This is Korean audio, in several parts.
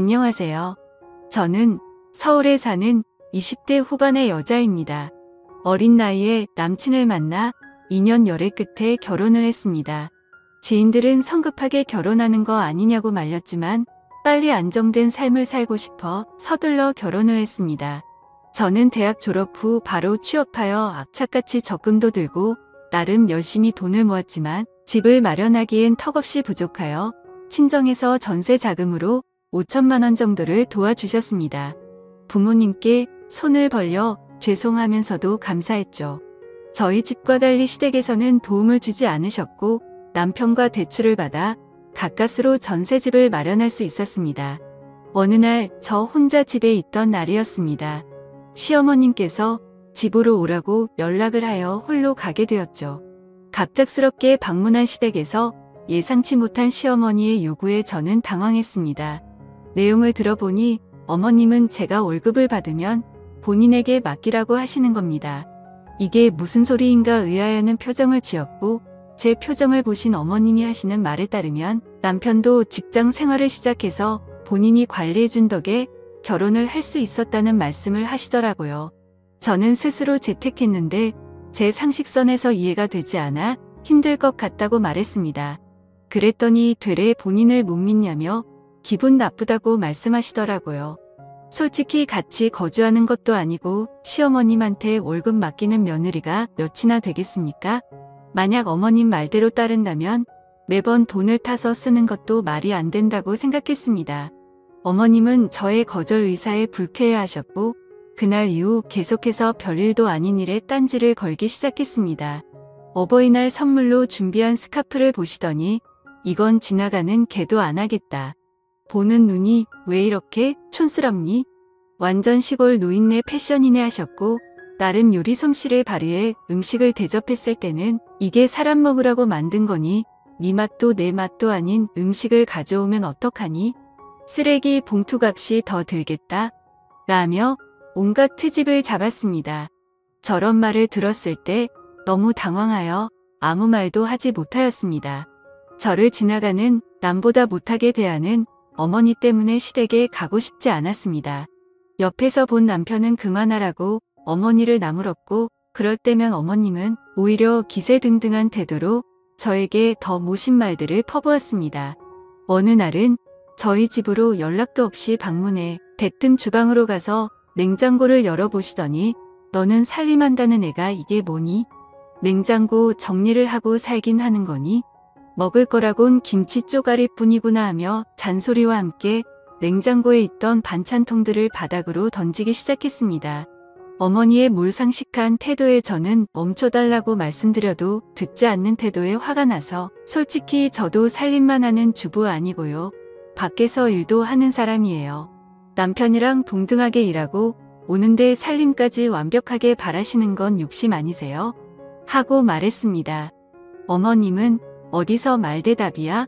안녕하세요. 저는 서울에 사는 20대 후반의 여자입니다. 어린 나이에 남친을 만나 2년 열애 끝에 결혼을 했습니다. 지인들은 성급하게 결혼하는 거 아니냐고 말렸지만 빨리 안정된 삶을 살고 싶어 서둘러 결혼을 했습니다. 저는 대학 졸업 후 바로 취업하여 악착같이 적금도 들고 나름 열심히 돈을 모았지만 집을 마련하기엔 턱없이 부족하여 친정에서 전세 자금으로 5천만 원 정도를 도와주셨습니다. 부모님께 손을 벌려 죄송하면서도 감사했죠. 저희 집과 달리 시댁에서는 도움을 주지 않으셨고 남편과 대출을 받아 가까스로 전세집을 마련할 수 있었습니다. 어느 날 저 혼자 집에 있던 날이었습니다. 시어머님께서 집으로 오라고 연락을 하여 홀로 가게 되었죠. 갑작스럽게 방문한 시댁에서 예상치 못한 시어머니의 요구에 저는 당황했습니다. 내용을 들어보니 어머님은 제가 월급을 받으면 본인에게 맡기라고 하시는 겁니다. 이게 무슨 소리인가 의아해하는 표정을 지었고 제 표정을 보신 어머님이 하시는 말에 따르면 남편도 직장 생활을 시작해서 본인이 관리해준 덕에 결혼을 할 수 있었다는 말씀을 하시더라고요. 저는 스스로 재택했는데 제 상식선에서 이해가 되지 않아 힘들 것 같다고 말했습니다. 그랬더니 되레 본인을 못 믿냐며 기분 나쁘다고 말씀하시더라고요. 솔직히 같이 거주하는 것도 아니고 시어머님한테 월급 맡기는 며느리가 몇이나 되겠습니까? 만약 어머님 말대로 따른다면 매번 돈을 타서 쓰는 것도 말이 안 된다고 생각했습니다. 어머님은 저의 거절 의사에 불쾌해하셨고 그날 이후 계속해서 별일도 아닌 일에 딴지를 걸기 시작했습니다. 어버이날 선물로 준비한 스카프를 보시더니 이건 지나가는 개도 안 하겠다. 보는 눈이 왜 이렇게 촌스럽니? 완전 시골 노인네 패션이네 하셨고 나름 요리 솜씨를 발휘해 음식을 대접했을 때는 이게 사람 먹으라고 만든 거니 네 맛도 내 맛도 아닌 음식을 가져오면 어떡하니? 쓰레기 봉투값이 더 들겠다. 라며 온갖 트집을 잡았습니다. 저런 말을 들었을 때 너무 당황하여 아무 말도 하지 못하였습니다. 저를 지나가는 남보다 못하게 대하는 어머니 때문에 시댁에 가고 싶지 않았습니다. 옆에서 본 남편은 그만하라고 어머니를 나무랐고 그럴 때면 어머님은 오히려 기세등등한 태도로 저에게 더 모신 말들을 퍼부었습니다. 어느 날은 저희 집으로 연락도 없이 방문해 대뜸 주방으로 가서 냉장고를 열어보시더니 너는 살림한다는 애가 이게 뭐니? 냉장고 정리를 하고 살긴 하는 거니? 먹을 거라곤 김치 쪼가리뿐이구나 하며 잔소리와 함께 냉장고에 있던 반찬통들을 바닥으로 던지기 시작했습니다. 어머니의 몰상식한 태도에 저는 멈춰달라고 말씀드려도 듣지 않는 태도에 화가 나서 솔직히 저도 살림만 하는 주부 아니고요. 밖에서 일도 하는 사람이에요. 남편이랑 동등하게 일하고 오는데 살림까지 완벽하게 바라시는 건 욕심 아니세요? 하고 말했습니다. 어머님은 어디서 말대답이야?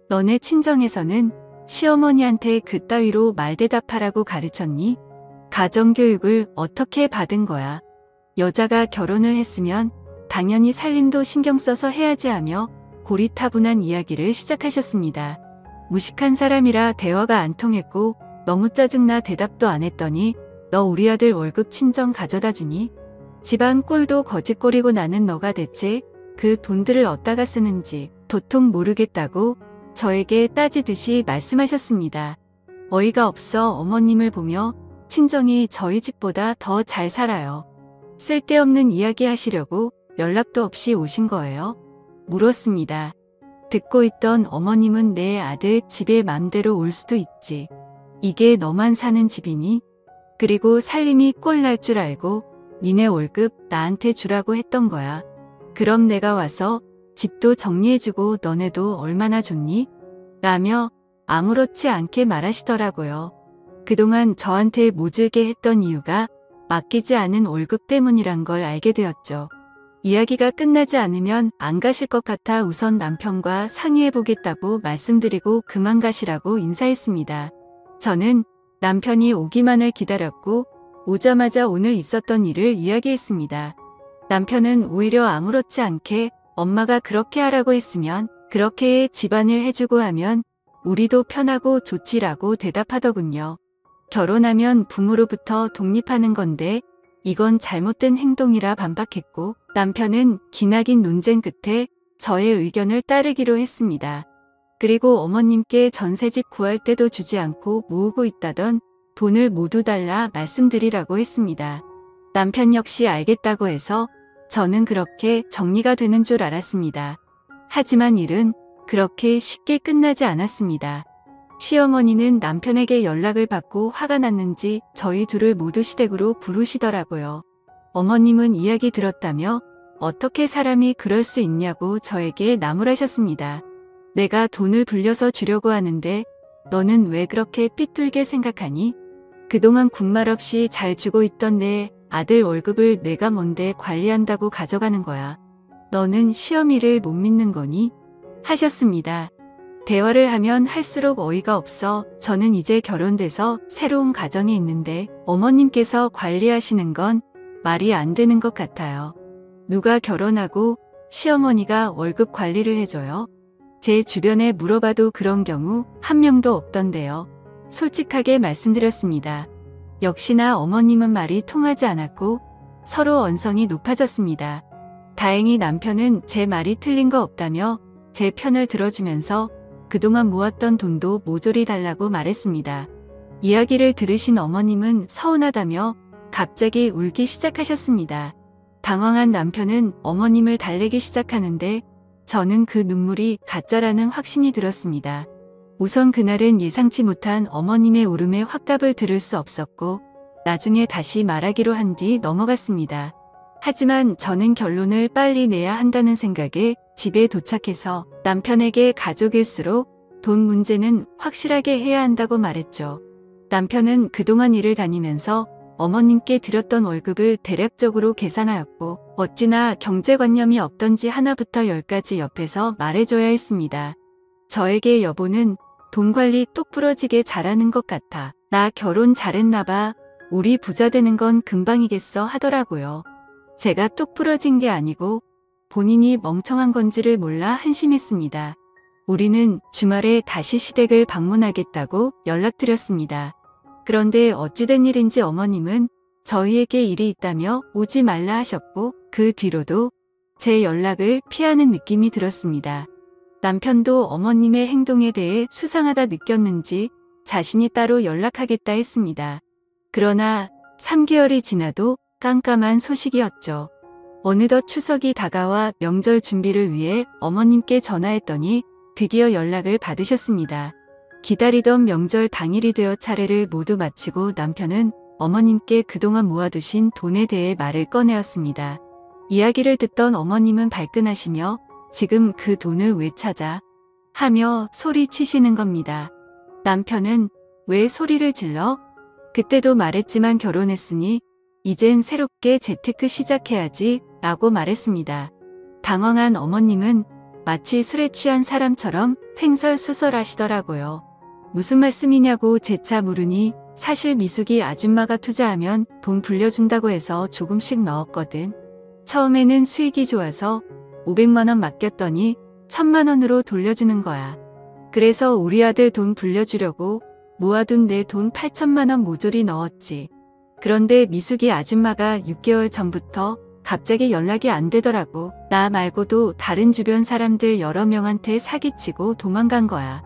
너네 친정에서는 시어머니한테 그따위로 말대답하라고 가르쳤니? 가정교육을 어떻게 받은 거야? 여자가 결혼을 했으면 당연히 살림도 신경 써서 해야지 하며 고리타분한 이야기를 시작하셨습니다. 무식한 사람이라 대화가 안 통했고 너무 짜증나 대답도 안 했더니 너 우리 아들 월급 친정 가져다 주니? 집안 꼴도 거짓꼴이고 나는 너가 대체 그 돈들을 어디다가 쓰는지 도통 모르겠다고 저에게 따지듯이 말씀하셨습니다. 어이가 없어 어머님을 보며 친정이 저희 집보다 더 잘 살아요. 쓸데없는 이야기 하시려고 연락도 없이 오신 거예요? 물었습니다. 듣고 있던 어머님은 내 아들 집에 맘대로 올 수도 있지. 이게 너만 사는 집이니? 그리고 살림이 꼴 날 줄 알고 니네 월급 나한테 주라고 했던 거야. 그럼 내가 와서 집도 정리해주고 너네도 얼마나 좋니? 라며 아무렇지 않게 말하시더라고요. 그동안 저한테 모질게 했던 이유가 맡기지 않은 월급 때문이란 걸 알게 되었죠. 이야기가 끝나지 않으면 안 가실 것 같아 우선 남편과 상의해보겠다고 말씀드리고 그만 가시라고 인사했습니다. 저는 남편이 오기만을 기다렸고 오자마자 오늘 있었던 일을 이야기했습니다. 남편은 오히려 아무렇지 않게 엄마가 그렇게 하라고 했으면 그렇게 집안일 해주고 하면 우리도 편하고 좋지라고 대답하더군요. 결혼하면 부모로부터 독립하는 건데 이건 잘못된 행동이라 반박했고 남편은 기나긴 논쟁 끝에 저의 의견을 따르기로 했습니다. 그리고 어머님께 전세집 구할 때도 주지 않고 모으고 있다던 돈을 모두 달라 말씀드리라고 했습니다. 남편 역시 알겠다고 해서 저는 그렇게 정리가 되는 줄 알았습니다. 하지만 일은 그렇게 쉽게 끝나지 않았습니다. 시어머니는 남편에게 연락을 받고 화가 났는지 저희 둘을 모두 시댁으로 부르시더라고요. 어머님은 이야기 들었다며 어떻게 사람이 그럴 수 있냐고 저에게 나무라셨습니다. 내가 돈을 불려서 주려고 하는데 너는 왜 그렇게 삐뚤게 생각하니? 그동안 군말 없이 잘 주고 있던 내 아들 월급을 내가 뭔데 관리한다고 가져가는 거야. 너는 시어미를 못 믿는 거니? 하셨습니다. 대화를 하면 할수록 어이가 없어 저는 이제 결혼돼서 새로운 가정이 있는데 어머님께서 관리하시는 건 말이 안 되는 것 같아요. 누가 결혼하고 시어머니가 월급 관리를 해줘요? 제 주변에 물어봐도 그런 경우 한 명도 없던데요. 솔직하게 말씀드렸습니다. 역시나 어머님은 말이 통하지 않았고 서로 언성이 높아졌습니다. 다행히 남편은 제 말이 틀린 거 없다며 제 편을 들어주면서 그동안 모았던 돈도 모조리 달라고 말했습니다. 이야기를 들으신 어머님은 서운하다며 갑자기 울기 시작하셨습니다. 당황한 남편은 어머님을 달래기 시작하는데 저는 그 눈물이 가짜라는 확신이 들었습니다. 우선 그날은 예상치 못한 어머님의 울음에 확답을 들을 수 없었고 나중에 다시 말하기로 한 뒤 넘어갔습니다. 하지만 저는 결론을 빨리 내야 한다는 생각에 집에 도착해서 남편에게 가족일수록 돈 문제는 확실하게 해야 한다고 말했죠. 남편은 그동안 일을 다니면서 어머님께 드렸던 월급을 대략적으로 계산하였고 어찌나 경제관념이 없던지 하나부터 열까지 옆에서 말해줘야 했습니다. 저에게 여보는 돈 관리 똑부러지게 잘하는 것 같아. 나 결혼 잘했나봐. 우리 부자 되는 건 금방이겠어 하더라고요. 제가 똑부러진 게 아니고 본인이 멍청한 건지를 몰라 한심했습니다. 우리는 주말에 다시 시댁을 방문하겠다고 연락드렸습니다. 그런데 어찌된 일인지 어머님은 저희에게 일이 있다며 오지 말라 하셨고 그 뒤로도 제 연락을 피하는 느낌이 들었습니다. 남편도 어머님의 행동에 대해 수상하다 느꼈는지 자신이 따로 연락하겠다 했습니다. 그러나 3개월이 지나도 깜깜한 소식이었죠. 어느덧 추석이 다가와 명절 준비를 위해 어머님께 전화했더니 드디어 연락을 받으셨습니다. 기다리던 명절 당일이 되어 차례를 모두 마치고 남편은 어머님께 그동안 모아두신 돈에 대해 말을 꺼내었습니다. 이야기를 듣던 어머님은 발끈하시며 지금 그 돈을 왜 찾아? 하며 소리치시는 겁니다. 남편은 왜 소리를 질러? 그때도 말했지만 결혼했으니 이젠 새롭게 재테크 시작해야지 라고 말했습니다. 당황한 어머님은 마치 술에 취한 사람처럼 횡설수설하시더라고요. 무슨 말씀이냐고 재차 물으니 사실 미숙이 아줌마가 투자하면 돈 불려준다고 해서 조금씩 넣었거든. 처음에는 수익이 좋아서 500만 원 맡겼더니 1000만 원으로 돌려주는 거야. 그래서 우리 아들 돈 불려주려고 모아둔 내 돈 8천만 원 모조리 넣었지. 그런데 미숙이 아줌마가 6개월 전부터 갑자기 연락이 안 되더라고. 나 말고도 다른 주변 사람들 여러 명한테 사기치고 도망간 거야.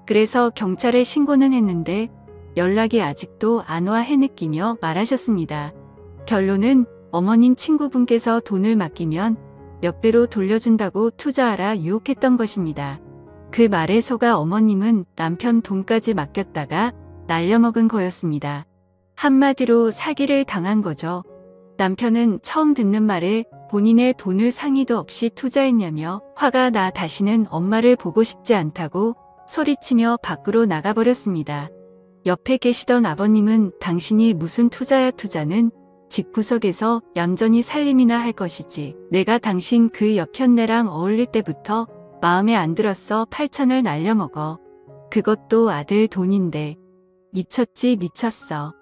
그래서 경찰에 신고는 했는데 연락이 아직도 안 와 해느끼며 말하셨습니다. 결론은 어머님 친구분께서 돈을 맡기면 몇 배로 돌려준다고 투자하라 유혹했던 것입니다. 그 말에 속아 어머님은 남편 돈까지 맡겼다가 날려먹은 거였습니다. 한마디로 사기를 당한 거죠. 남편은 처음 듣는 말에 본인의 돈을 상의도 없이 투자했냐며 화가 나 다시는 엄마를 보고 싶지 않다고 소리치며 밖으로 나가버렸습니다. 옆에 계시던 아버님은 당신이 무슨 투자야 투자는 집구석에서 얌전히 살림이나 할 것이지. 내가 당신 그 여편네랑 어울릴 때부터 마음에 안 들었어. 8천을 날려먹어. 그것도 아들 돈인데. 미쳤지 미쳤어.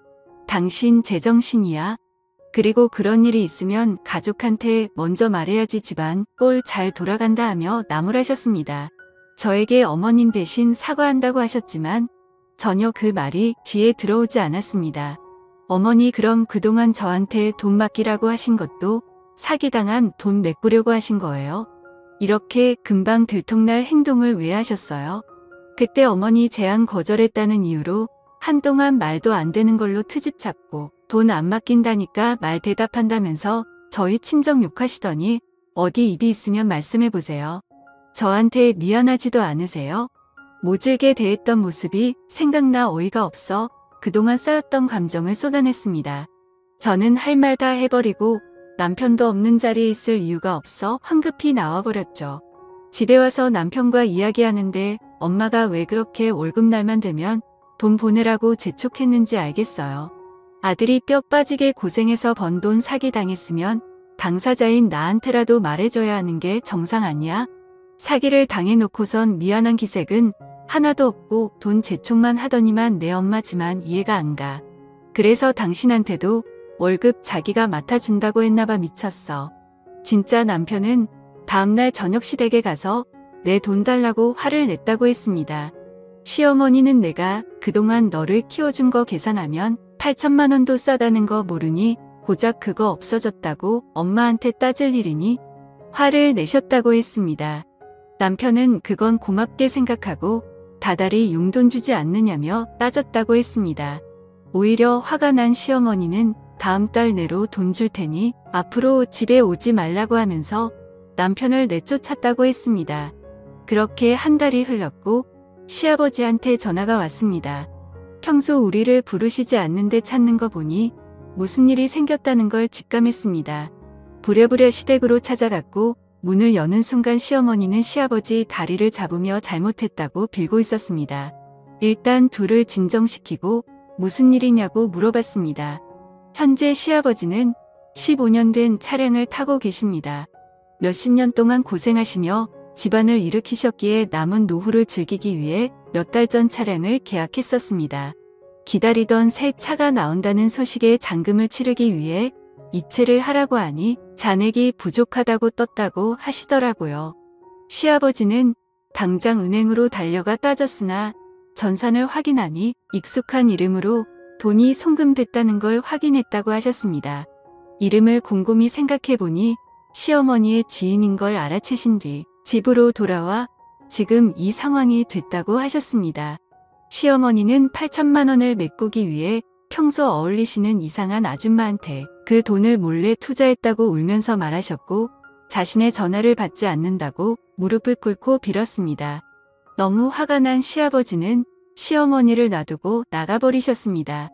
당신 제정신이야? 그리고 그런 일이 있으면 가족한테 먼저 말해야지 집안 꼴 잘 돌아간다 하며 나무라셨습니다. 저에게 어머님 대신 사과한다고 하셨지만 전혀 그 말이 귀에 들어오지 않았습니다. 어머니 그럼 그동안 저한테 돈 맡기라고 하신 것도 사기당한 돈 메꾸려고 하신 거예요? 이렇게 금방 들통날 행동을 왜 하셨어요? 그때 어머니 제안 거절했다는 이유로 한동안 말도 안 되는 걸로 트집 잡고 돈 안 맡긴다니까 말 대답한다면서 저희 친정 욕하시더니 어디 입이 있으면 말씀해 보세요. 저한테 미안하지도 않으세요? 모질게 대했던 모습이 생각나 어이가 없어 그동안 쌓였던 감정을 쏟아냈습니다. 저는 할 말 다 해버리고 남편도 없는 자리에 있을 이유가 없어 황급히 나와버렸죠. 집에 와서 남편과 이야기하는데 엄마가 왜 그렇게 월급날만 되면 돈 보내라고 재촉했는지 알겠어요. 아들이 뼈 빠지게 고생해서 번 돈 사기당했으면 당사자인 나한테라도 말해줘야 하는 게 정상 아니야? 사기를 당해놓고선 미안한 기색은 하나도 없고 돈 재촉만 하더니만 내 엄마지만 이해가 안 가. 그래서 당신한테도 월급 자기가 맡아준다고 했나봐. 미쳤어. 진짜 남편은 다음날 저녁 시댁에 가서 내 돈 달라고 화를 냈다고 했습니다. 시어머니는 내가 그동안 너를 키워준 거 계산하면 8천만 원도 싸다는 거 모르니 고작 그거 없어졌다고 엄마한테 따질 일이니 화를 내셨다고 했습니다. 남편은 그건 고맙게 생각하고 다달이 용돈 주지 않느냐며 따졌다고 했습니다. 오히려 화가 난 시어머니는 다음 달 내로 돈 줄 테니 앞으로 집에 오지 말라고 하면서 남편을 내쫓았다고 했습니다. 그렇게 한 달이 흘렀고 시아버지한테 전화가 왔습니다. 평소 우리를 부르시지 않는데 찾는 거 보니 무슨 일이 생겼다는 걸 직감했습니다. 부랴부랴 시댁으로 찾아갔고 문을 여는 순간 시어머니는 시아버지 다리를 잡으며 잘못했다고 빌고 있었습니다. 일단 둘을 진정시키고 무슨 일이냐고 물어봤습니다. 현재 시아버지는 15년 된 차량을 타고 계십니다. 몇십 년 동안 고생하시며 집안을 일으키셨기에 남은 노후를 즐기기 위해 몇 달 전 차량을 계약했었습니다. 기다리던 새 차가 나온다는 소식에 잔금을 치르기 위해 이체를 하라고 하니 잔액이 부족하다고 떴다고 하시더라고요. 시아버지는 당장 은행으로 달려가 따졌으나 전산을 확인하니 익숙한 이름으로 돈이 송금됐다는 걸 확인했다고 하셨습니다. 이름을 곰곰이 생각해보니 시어머니의 지인인 걸 알아채신 뒤 집으로 돌아와 지금 이 상황이 됐다고 하셨습니다. 시어머니는 8천만 원을 메꾸기 위해 평소 어울리시는 이상한 아줌마한테 그 돈을 몰래 투자했다고 울면서 말하셨고 자신의 전화를 받지 않는다고 무릎을 꿇고 빌었습니다. 너무 화가 난 시아버지는 시어머니를 놔두고 나가버리셨습니다.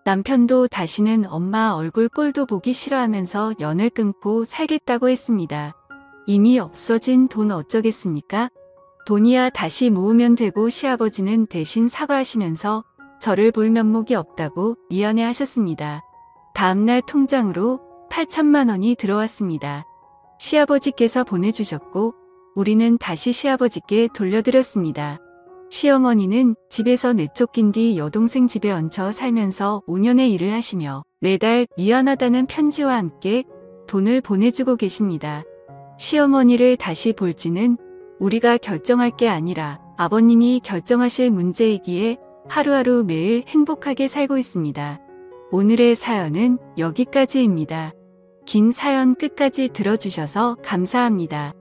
남편도 다시는 엄마 얼굴 꼴도 보기 싫어하면서 연을 끊고 살겠다고 했습니다. 이미 없어진 돈 어쩌겠습니까? 돈이야 다시 모으면 되고 시아버지는 대신 사과하시면서 저를 볼 면목이 없다고 미안해 하셨습니다. 다음날 통장으로 8천만 원이 들어왔습니다. 시아버지께서 보내주셨고 우리는 다시 시아버지께 돌려드렸습니다. 시어머니는 집에서 내쫓긴 뒤 여동생 집에 얹혀 살면서 5년의 일을 하시며 매달 미안하다는 편지와 함께 돈을 보내주고 계십니다. 시어머니를 다시 볼지는 우리가 결정할 게 아니라 아버님이 결정하실 문제이기에 하루하루 매일 행복하게 살고 있습니다. 오늘의 사연은 여기까지입니다. 긴 사연 끝까지 들어주셔서 감사합니다.